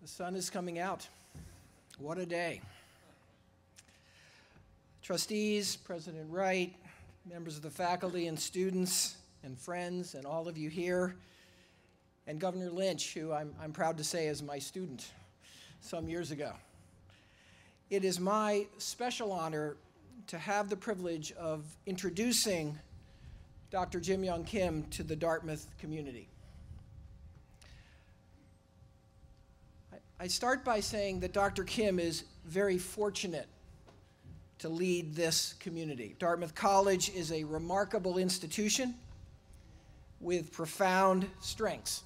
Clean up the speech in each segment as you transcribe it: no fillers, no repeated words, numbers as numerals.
The sun is coming out. What a day. Trustees, President Wright, members of the faculty and students and friends and all of you here, and Governor Lynch, who I'm proud to say is my student some years ago. It is my special honor to have the privilege of introducing Dr. Yong Kim to the Dartmouth community. I start by saying that Dr. Kim is very fortunate to lead this community. Dartmouth College is a remarkable institution with profound strengths.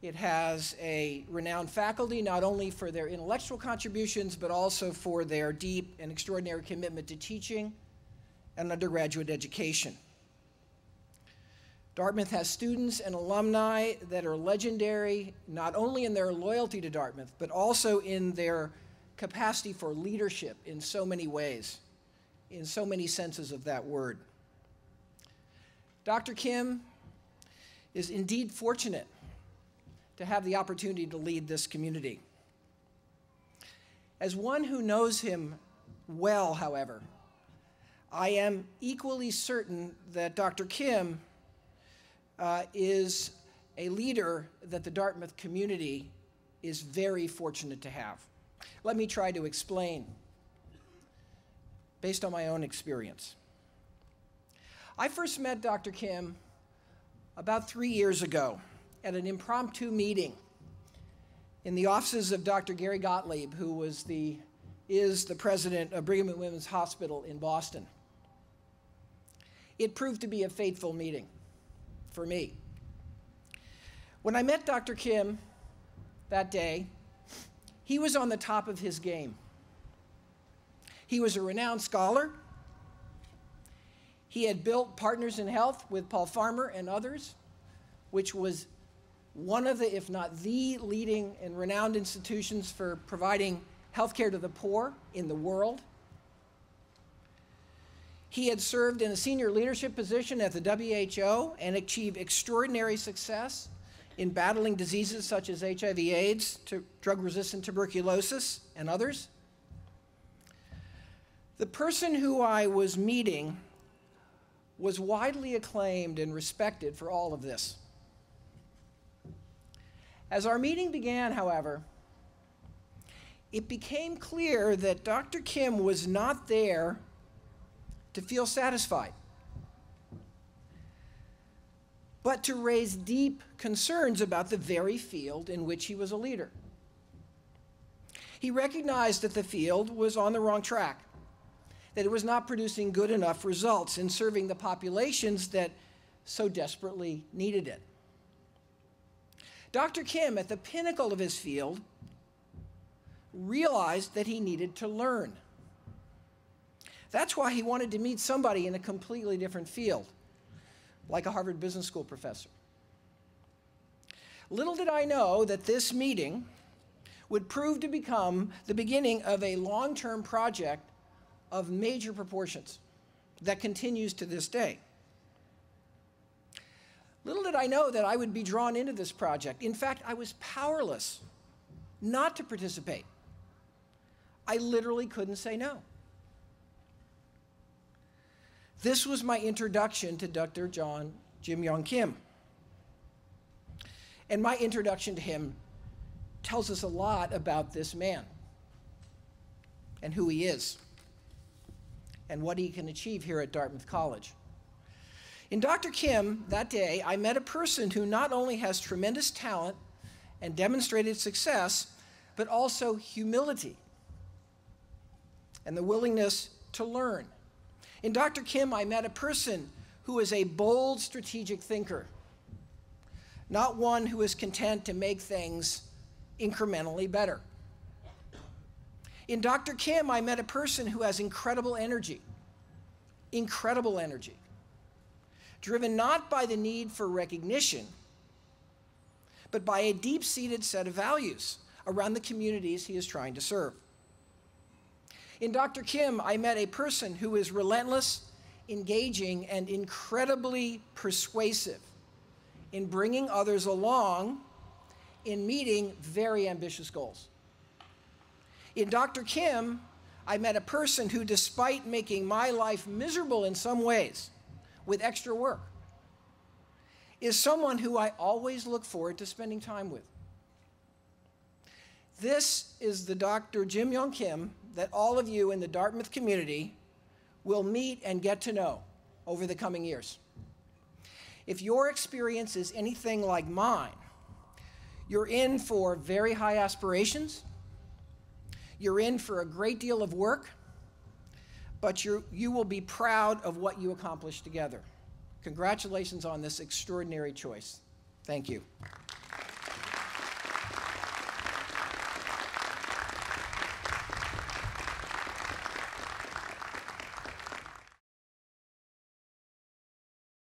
It has a renowned faculty, not only for their intellectual contributions, but also for their deep and extraordinary commitment to teaching and undergraduate education. Dartmouth has students and alumni that are legendary, not only in their loyalty to Dartmouth, but also in their capacity for leadership in so many ways, in so many senses of that word. Dr. Kim is indeed fortunate to have the opportunity to lead this community. As one who knows him well, however, I am equally certain that Dr. Kim is a leader that the Dartmouth community is very fortunate to have. Let me try to explain based on my own experience. I first met Dr. Kim about 3 years ago at an impromptu meeting in the offices of Dr. Gary Gottlieb, who is the president of Brigham and Women's Hospital in Boston. It proved to be a fateful meeting for me. When I met Dr. Kim that day, he was on the top of his game. He was a renowned scholar. He had built Partners in Health with Paul Farmer and others, which was one of the, if not the leading and renowned institutions for providing healthcare to the poor in the world. He had served in a senior leadership position at the WHO and achieved extraordinary success in battling diseases such as HIV/AIDS, drug-resistant tuberculosis, and others. The person who I was meeting was widely acclaimed and respected for all of this. As our meeting began, however, it became clear that Dr. Kim was not there to feel satisfied, but to raise deep concerns about the very field in which he was a leader. He recognized that the field was on the wrong track, that it was not producing good enough results in serving the populations that so desperately needed it. Dr. Kim, at the pinnacle of his field, realized that he needed to learn. That's why he wanted to meet somebody in a completely different field, like a Harvard Business School professor. Little did I know that this meeting would prove to become the beginning of a long-term project of major proportions that continues to this day. Little did I know that I would be drawn into this project. In fact, I was powerless not to participate. I literally couldn't say no. This was my introduction to Dr. Yong Kim. And my introduction to him tells us a lot about this man and who he is and what he can achieve here at Dartmouth College. In Dr. Kim, that day, I met a person who not only has tremendous talent and demonstrated success, but also humility and the willingness to learn. In Dr. Kim, I met a person who is a bold strategic thinker, not one who is content to make things incrementally better. In Dr. Kim, I met a person who has incredible energy, driven not by the need for recognition, but by a deep-seated set of values around the communities he is trying to serve. In Dr. Kim, I met a person who is relentless, engaging, and incredibly persuasive in bringing others along in meeting very ambitious goals. In Dr. Kim, I met a person who, despite making my life miserable in some ways with extra work, is someone who I always look forward to spending time with. This is the Dr. Yong Kim that all of you in the Dartmouth community will meet and get to know over the coming years. If your experience is anything like mine, you're in for very high aspirations, you're in for a great deal of work, but you will be proud of what you accomplished together. Congratulations on this extraordinary choice. Thank you.